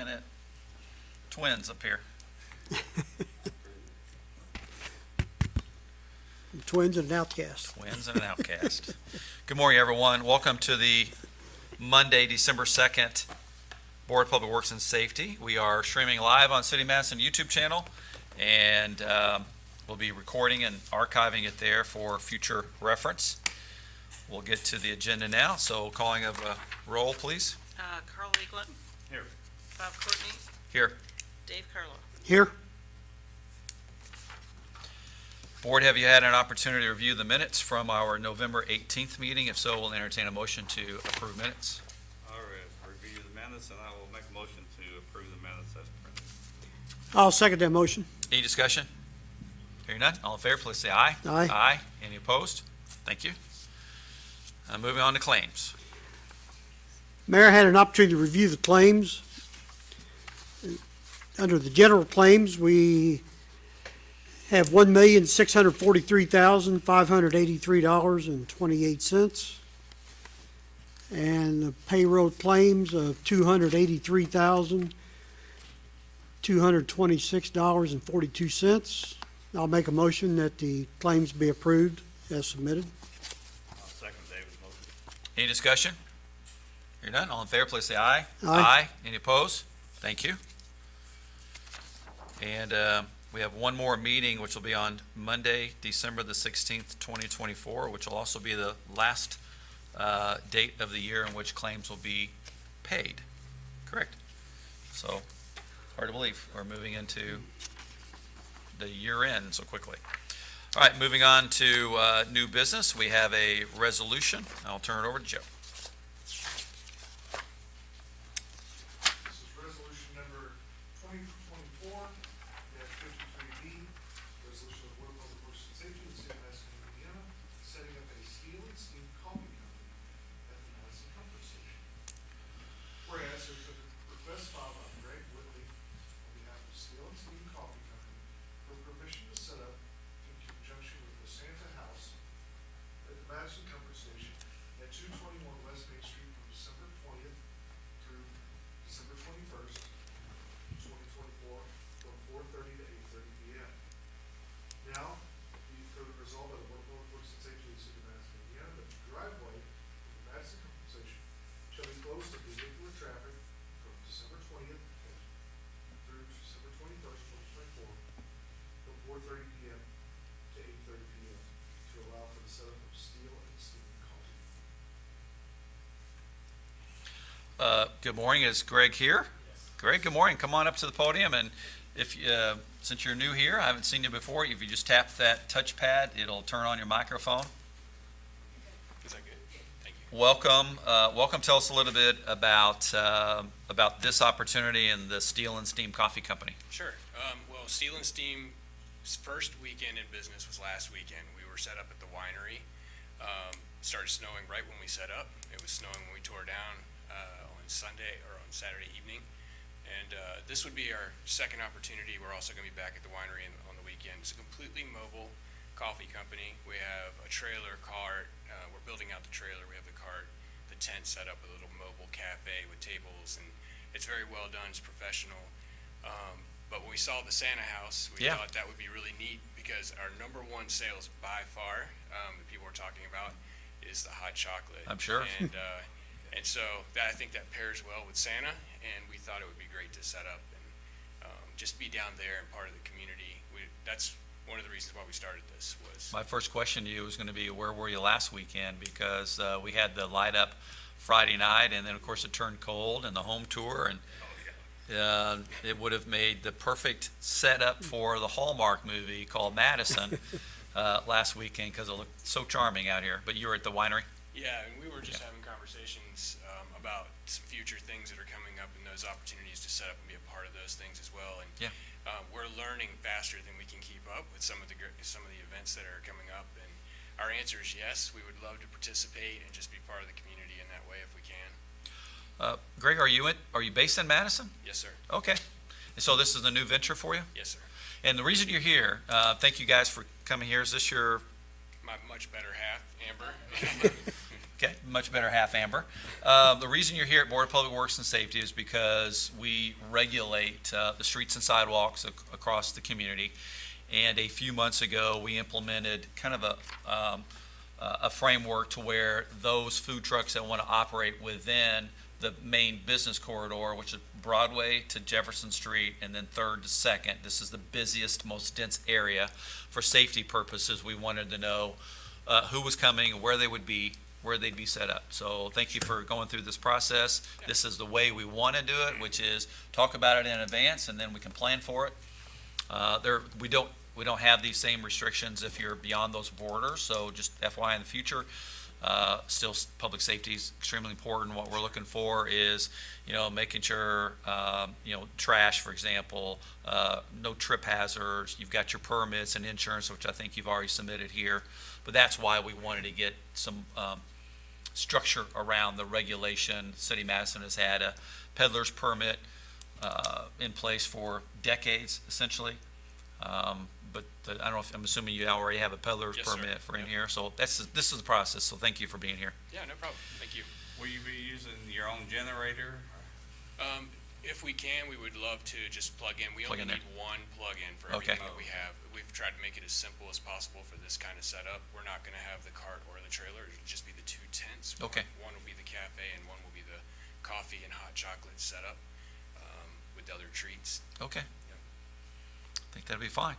looking at twins up here. Twins and an outcast. Twins and an outcast. Good morning, everyone. Welcome to the Monday, December 2nd, Board of Public Works and Safety. We are streaming live on City Madison YouTube channel, and we'll be recording and archiving it there for future reference. We'll get to the agenda now, so calling of a roll, please. Carl Eaglin. Here. Bob Courtney. Here. Dave Carlo. Here. Board, have you had an opportunity to review the minutes from our November 18th meeting? If so, we'll entertain a motion to approve minutes. All right, review the minutes, and I will make a motion to approve the minutes as printed. I'll second that motion. Any discussion? Hearing none, all in favor, please say aye. Aye. Aye. Any opposed? Thank you. Moving on to claims. Mayor had an opportunity to review the claims. Under the general claims, we have $1,643,583.28. And the payroll claims of $283,226.42. I'll make a motion that the claims be approved as submitted. I'll second David's motion. Any discussion? Hearing none, all in favor, please say aye. Aye. Any opposed? Thank you. And we have one more meeting, which will be on Monday, December the 16th, 2024, which will also be the last date of the year in which claims will be paid. Correct. So, hard to believe we're moving into the year end so quickly. All right, moving on to new business. We have a resolution. I'll turn it over to Joe. This is resolution number 2024-53B, resolution of the Board of Public Works and Safety of the City of Madison, Indiana, setting up a steel and steam coffee company at the Madison Comfort Station. Whereas there's a request filed by Greg Whitley on behalf of Steel and Steam Coffee Company for permission to set up in conjunction with the Santa House at the Madison Comfort Station at 221 West Main Street from December 20th through December 21st, 2024, from 4:30 to 8:30 p.m. Now, for the result of the Board of Public Works and Safety of the City of Madison, Indiana, the driveway of the Madison Comfort Station shall be closed to vehicular traffic from December 20th through December 21st, 2024, from 4:30 p.m. to 8:30 p.m. to allow for the setup of steel and steam coffee. Good morning. Is Greg here? Greg, good morning. Come on up to the podium, and if since you're new here, I haven't seen you before. If you just tap that touchpad, it'll turn on your microphone. Is that good? Thank you. Welcome. Welcome. Tell us a little bit about this opportunity and the Steel and Steam Coffee Company. Sure. Well, Steel and Steam's first weekend in business was last weekend. We were set up at the winery. Started snowing right when we set up. It was snowing when we tore down on Sunday or on Saturday evening. And this would be our second opportunity. We're also going to be back at the winery on the weekend. It's a completely mobile coffee company. We have a trailer cart. We're building out the trailer. We have the cart, the tent set up, a little mobile cafe with tables, and it's very well done. It's professional. But when we saw the Santa House, we thought that would be really neat because our number one sales by far that people are talking about is the hot chocolate. I'm sure. And so I think that pairs well with Santa, and we thought it would be great to set up and just be down there and part of the community. That's one of the reasons why we started this. Was My first question to you was going to be, where were you last weekend? Because we had the light up Friday night, and then of course it turned cold, and the home tour, and it would have made the perfect setup for the Hallmark movie called Madison last weekend because it looked so charming out here. But you were at the winery? Yeah, and we were just having conversations about some future things that are coming up and those opportunities to set up and be a part of those things as well. And we're learning faster than we can keep up with some of the events that are coming up. And our answer is yes. We would love to participate and just be part of the community in that way if we can. Greg, are you based in Madison? Yes, sir. Okay. And so this is a new venture for you? Yes, sir. And the reason you're here, thank you guys for coming here. Is this your My much better half, Amber. Okay, much better half Amber. The reason you're here at Board of Public Works and Safety is because we regulate the streets and sidewalks across the community. And a few months ago, we implemented kind of a framework to where those food trucks that want to operate within the main business corridor, which is Broadway to Jefferson Street and then 3rd to 2nd. This is the busiest, most dense area. For safety purposes, we wanted to know who was coming, where they would be, where they'd be set up. So thank you for going through this process. This is the way we want to do it, which is talk about it in advance and then we can plan for it. We don't have these same restrictions if you're beyond those borders, so just FYI in the future. Still, public safety is extremely important. What we're looking for is, making sure, trash, for example, no trip hazards, you've got your permits and insurance, which I think you've already submitted here. But that's why we wanted to get some structure around the regulation. City of Madison has had a peddler's permit in place for decades, essentially. But I don't know if, I'm assuming you already have a peddler's Yes, sir. permit for in Yep. here. So this is the process, so thank you for being here. Yeah, no problem. Thank you. Will you be using your own generator? If we can, we would love to just plug in. We Plug only in there. need one plug-in for Okay. everything that we have. We've tried to make it as simple as possible for this kind of setup. We're not gonna have the cart or the trailer. It'll just be the two tents. Okay. One will be the cafe and one will be the coffee and hot chocolate setup, with other treats. Okay. I think that'd be fine.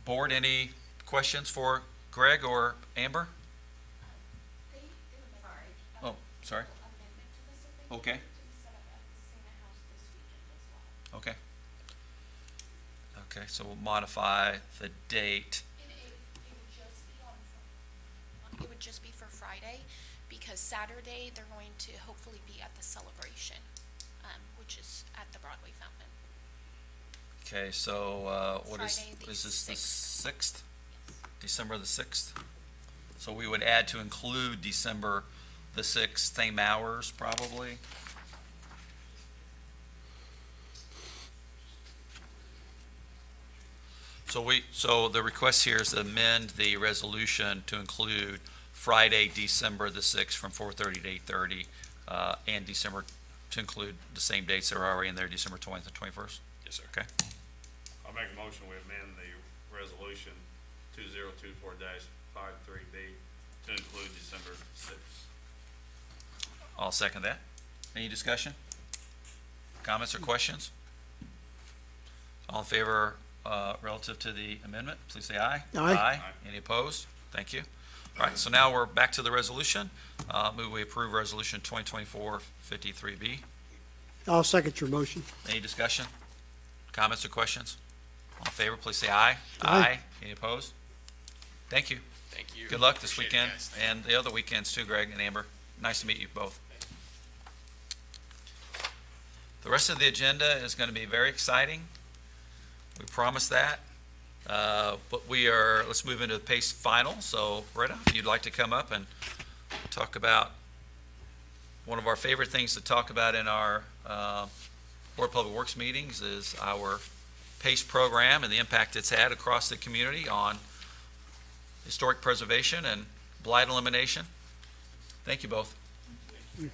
Board, any questions for Greg or Amber? Oh, sorry. Okay. Okay. Okay, so we'll modify the date. It would just be for Friday, because Saturday, they're going to hopefully be at the celebration, which is at the Broadway Fountain. Okay, so, what is Friday the this the 6th. 6th? December the 6th? So we would add to include December the 6th, same hours probably? So the request here is to amend the resolution to include Friday, December the 6th from 4:30 to 8:30, and December, to include the same dates that are already in there, December 20th and 21st. Yes, sir. Okay. I'll make a motion, we amend the resolution 2024-53B to include December 6th. I'll second that. Any discussion? Comments or questions? All in favor, relative to the amendment, please say aye. Aye. Aye. Any opposed? Thank you. All right, so now we're back to the resolution. Move we approve resolution 2024-53B. I'll second your motion. Any discussion? Comments or questions? All in favor, please say aye. Aye. Any opposed? Thank you. Thank you. Good luck this Appreciate it, weekend guys. and the other weekends too, Greg and Amber. Nice to meet you both. The rest of the agenda is going to be very exciting. We promise that. But let's move into the PACE final. So, Rita, if you'd like to come up and talk about one of our favorite things to talk about in our Board of Public Works meetings is our PACE program and the impact it's had across the community on historic preservation and blight elimination. Thank you both. Thank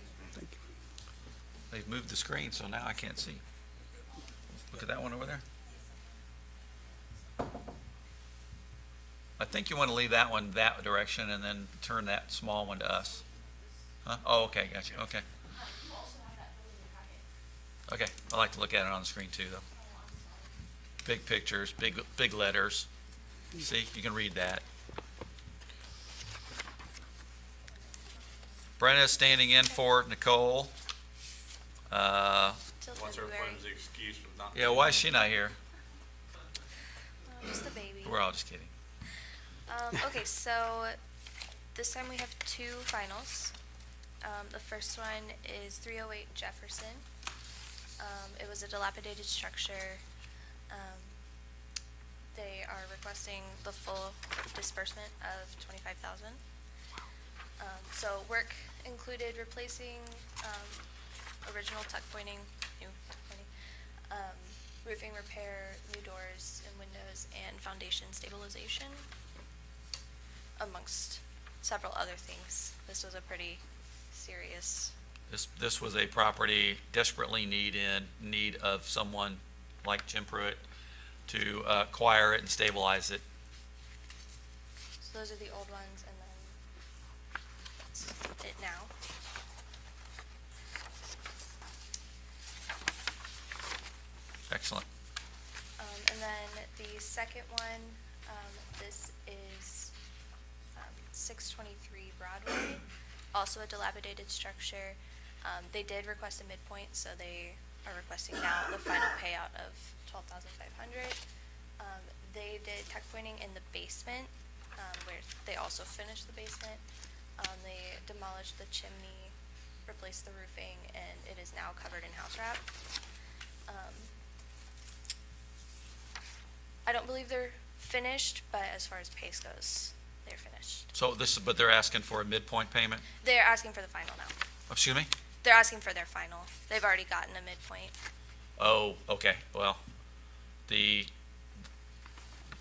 you. They've moved the screen, so now I can't see. Look at that one over there. I think you want to leave that one that direction and then turn that small one to us. Huh? Oh, okay, gotcha, okay. Okay, I like to look at it on the screen too, though. Big pictures, big letters. See, you can read that. Brenna's standing in for Nicole. Till What's her February. flimsy excuse for not? Yeah, why is she not here? Just the baby. We're all just kidding. Okay, so this time we have two finals. The first one is 308 Jefferson. It was a dilapidated structure. They are requesting the full disbursement of $25,000. So work included replacing original tuck pointing, new tuck pointing, roofing repair, new doors and windows, and foundation stabilization, amongst several other things. This was a pretty serious. This was a property desperately need of someone like Jim Pruitt to acquire it and stabilize it. So those are the old ones, and then that's it now. Excellent. And then the second one, this is 623 Broadway, also a dilapidated structure. They did request a midpoint, so they are requesting now the final payout of $12,500. They did tuck pointing in the basement, where they also finished the basement. They demolished the chimney, replaced the roofing, and it is now covered in house wrap. I don't believe they're finished, but as far as pace goes, they're finished. So but they're asking for a midpoint payment? They're asking for the final now. Excuse me? They're asking for their final. They've already gotten a midpoint. Oh, okay, well,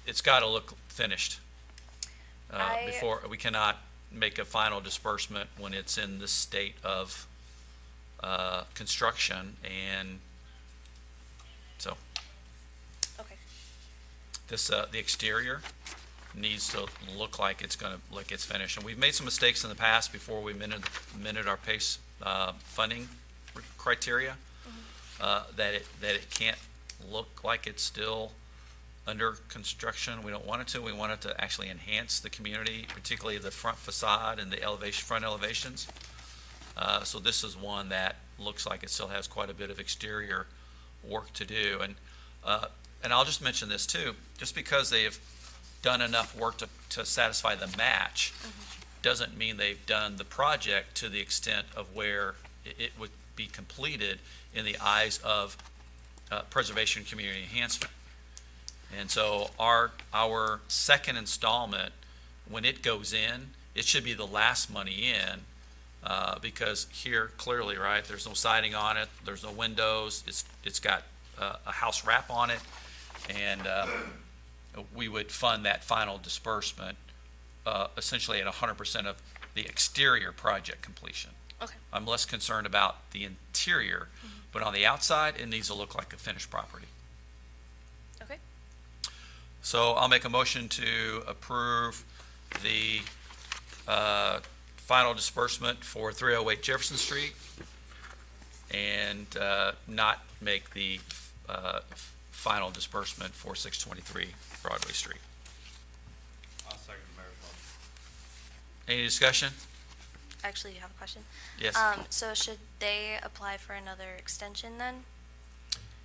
it's gotta look finished. Before, we cannot make a final disbursement when it's in this state of, construction, and so, Okay. the exterior needs to look like it's finished. And we've made some mistakes in the past before we amended our PACE, funding criteria, that it can't look like it's still under construction. We don't want it to. We want it to actually enhance the community, particularly the front facade and the front elevations. So this is one that looks like it still has quite a bit of exterior work to do. And I'll just mention this too, just because they've done enough work to satisfy the match, doesn't mean they've done the project to the extent of where it would be completed in the eyes of preservation and community enhancement. And so our second installment, when it goes in, it should be the last money in, because here clearly, right, there's no siding on it, there's no windows, it's got a house wrap on it, and we would fund that final disbursement essentially at 100% of the exterior project completion. Okay. I'm less concerned about the interior, but on the outside, it needs to look like a finished property. Okay. So I'll make a motion to approve the final disbursement for 308 Jefferson Street and not make the final disbursement for 623 Broadway Street. I'll second the mayor's motion. Any discussion? Actually, you have a question? Yes. So should they apply for another extension then?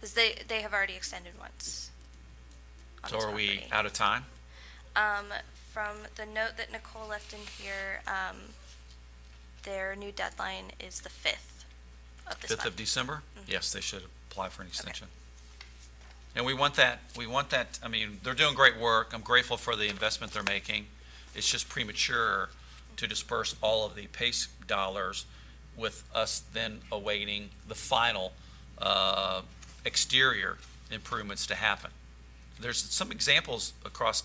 Because they have already extended once. on So this are we property. out of time? From the note that Nicole left in here, their new deadline is the 5th of this 5th of month. December? Yes, they should apply for an extension. And we want that, I mean, they're doing great work. I'm grateful for the investment they're making. It's just premature to disperse all of the PACE dollars with us then awaiting the final exterior improvements to happen. There's some examples across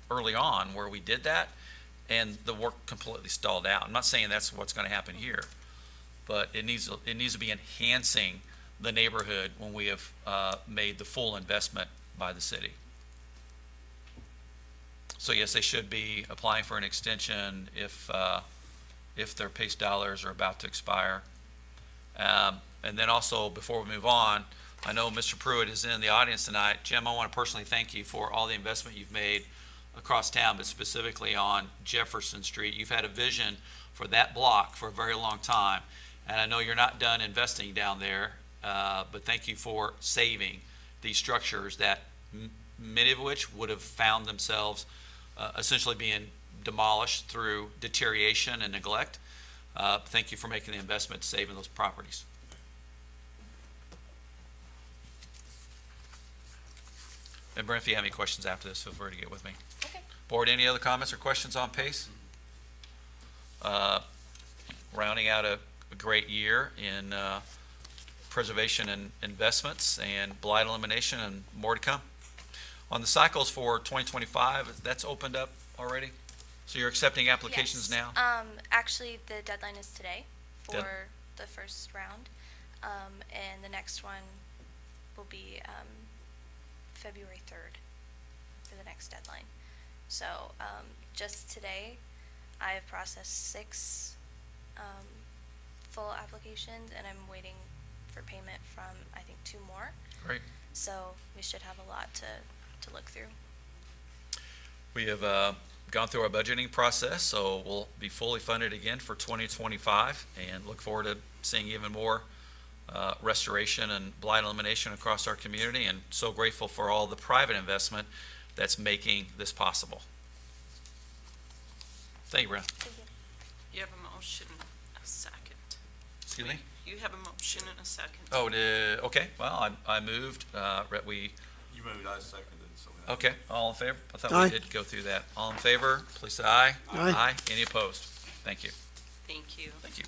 early on where we did that and the work completely stalled out. I'm not saying that's what's going to happen here, but it needs to be enhancing the neighborhood when we have made the full investment by the city. So yes, they should be applying for an extension if their PACE dollars are about to expire. And then also, before we move on, I know Mr. Pruitt is in the audience tonight. Jim, I want to personally thank you for all the investment you've made across town, but specifically on Jefferson Street. You've had a vision for that block for a very long time, and I know you're not done investing down there, but thank you for saving these structures that many of which would have found themselves essentially being demolished through deterioration and neglect. Thank you for making the investment, saving those properties. And Brent, if you have any questions after this, feel free to get with me. Okay. Board, any other comments or questions on PACE? Rounding out a great year in preservation and investments and blight elimination, and more to come. On the cycles for 2025, that's opened up already? So you're accepting applications Yes. now? Actually, the deadline is today Dead- for the first round. And the next one will be, February 3rd for the next deadline. So, just today, I have processed 6, full applications, and I'm waiting for payment from, I think, 2 more. Great. So we should have a lot to look through. We have gone through our budgeting process, so we'll be fully funded again for 2025 and look forward to seeing even more restoration and blight elimination across our community, and so grateful for all the private investment that's making this possible. Thank you, Brenda. Thank you. You have a motion, a second. Excuse me? You have a motion and a second. Oh, okay, well, I moved, we, You moved, I seconded, so. we have- okay, all in favor? I thought Aye. we did go through that. All in favor, please say aye. Aye. Any opposed? Thank you. Thank you. Thank you.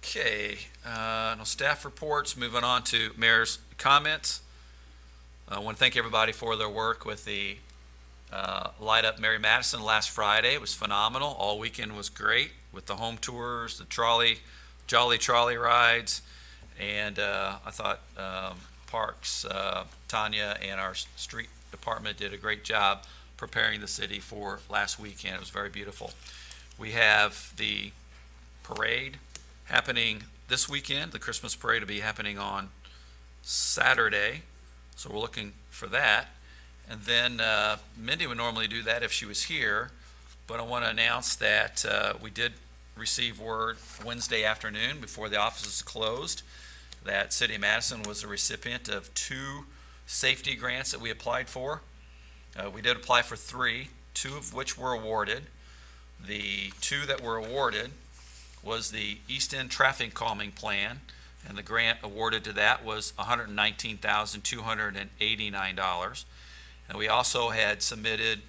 Okay, no staff reports. Moving on to mayor's comments. I want to thank everybody for their work with the Light Up Mary Madison last Friday. It was phenomenal. All weekend was great with the home tours, the Jolly Trolley rides, and I thought Parks, Tanya, and our street department did a great job preparing the city for last weekend. It was very beautiful. We have the parade happening this weekend. The Christmas parade will be happening on Saturday, so we're looking for that. And then Mindy would normally do that if she was here, but I want to announce that we did receive word Wednesday afternoon before the offices closed that City of Madison was a recipient of 2 safety grants that we applied for. We did apply for 3, 2 of which were awarded. The 2 that were awarded was the East End Traffic Calming Plan, and the grant awarded to that was $119,289. And we also had submitted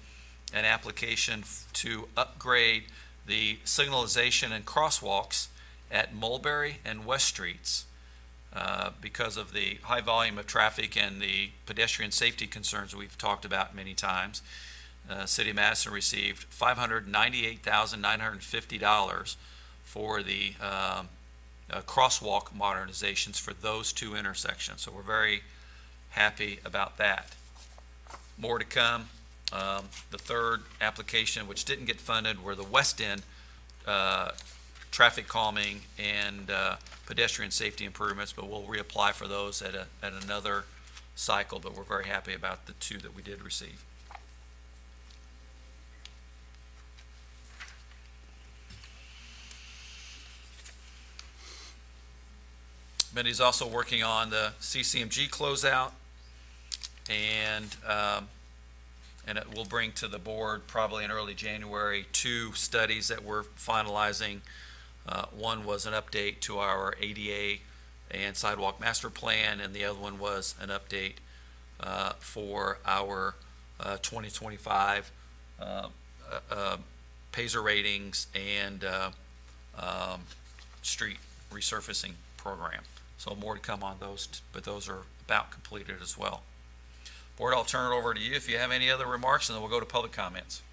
an application to upgrade the signalization and crosswalks at Mulberry and West Streets because of the high volume of traffic and the pedestrian safety concerns we've talked about many times. City of Madison received $598,950 for the crosswalk modernizations for those 2 intersections. So we're very happy about that. More to come. The third application, which didn't get funded, were the West End traffic calming and pedestrian safety improvements, but we'll reapply for those at another cycle, but we're very happy about the 2 that we did receive. Mindy's also working on the CCMG closeout, and it will bring to the board probably in early January 2 studies that we're finalizing. One was an update to our ADA and sidewalk master plan, and the other one was an update for our 2025 Paiser ratings and street resurfacing program. So more to come on those, but those are about completed as well. Board, I'll turn it over to you if you have any other remarks, and then we'll go to public comments.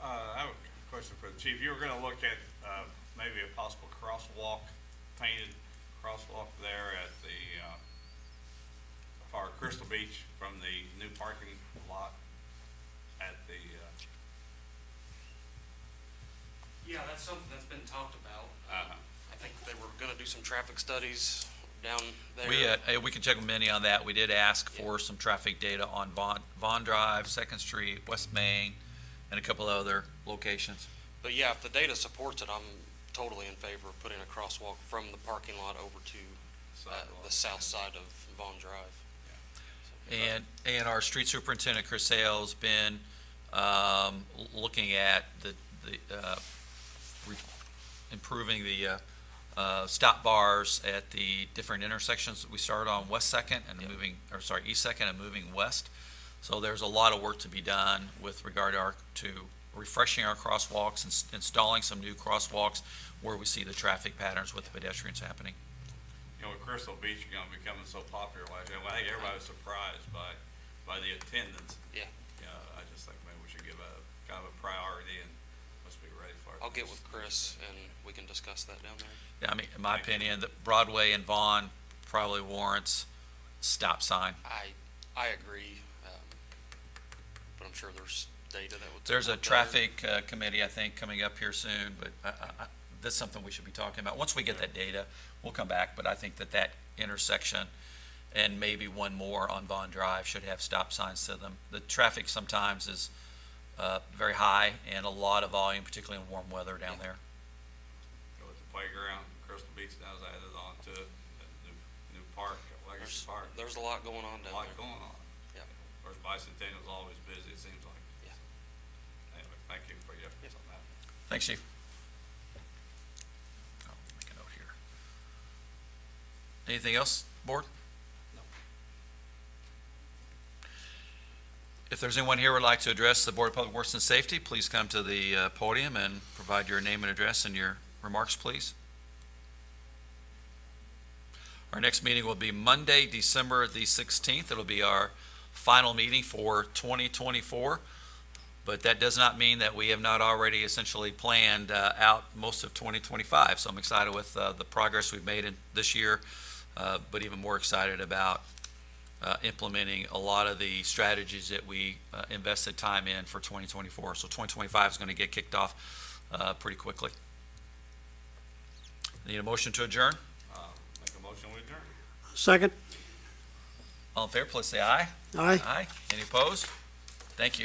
I have a question for the chief. You were gonna look at, maybe a possible crosswalk, painted crosswalk there at the, for Crystal Beach from the new parking lot at the, Yeah, that's something that's been talked about. uh-huh. I think they were gonna do some traffic studies down there. We can check with Minnie on that. We did ask for some traffic data on Vaughn Drive, Second Street, West Main, and a couple of other locations. But yeah, if the data supports it, I'm totally in favor of putting a crosswalk from the parking lot over to the south side of Vaughn Drive. And our street superintendent, Chris Hale's been looking at improving the stop bars at the different intersections that we started on West Second and East Second and moving west. So there's a lot of work to be done with regard to refreshing our crosswalks and installing some new crosswalks where we see the traffic patterns with the pedestrians happening. You know, with Crystal Beach becoming so popular last year, I think everybody was surprised by the attendance. Yeah. You know, just think maybe we should give a, kind of a priority and let's be ready for it. I'll get with Chris and we can discuss that down there. Yeah, I mean, in my opinion, that Broadway and Vaughn probably warrants stop sign. I agree, but I'm sure there's data that would. There's a support that. traffic committee, I think, coming up here soon, but that's something we should be talking about. Once we get that data, we'll come back, but I think that that intersection and maybe one more on Vaughn Drive should have stop signs to them. The traffic sometimes is very high and a lot of volume, particularly in warm weather down there. Go with the playground, Crystal Beach now is added on to it, that new park, Legacy Park. There's a lot going on A down lot there. going on. Yeah. Of course, Bicentennial's always busy, it seems like. Yeah. Anyway, thank you for your efforts on that. Thanks, Chief. I'll make a note here. Anything else, Board? No. If there's anyone here who would like to address the Board of Public Works and Safety, please come to the podium and provide your name and address and your remarks, please. Our next meeting will be Monday, December the 16th. It'll be our final meeting for 2024. But that does not mean that we have not already essentially planned out most of 2025. So I'm excited with the progress we've made in this year, but even more excited about implementing a lot of the strategies that we invested time in for 2024. So 2025 is going to get kicked off pretty quickly. Need a motion to adjourn? Make a motion, we adjourn. Second? All in favor, please say aye. Aye. Aye. Any opposed? Thank you.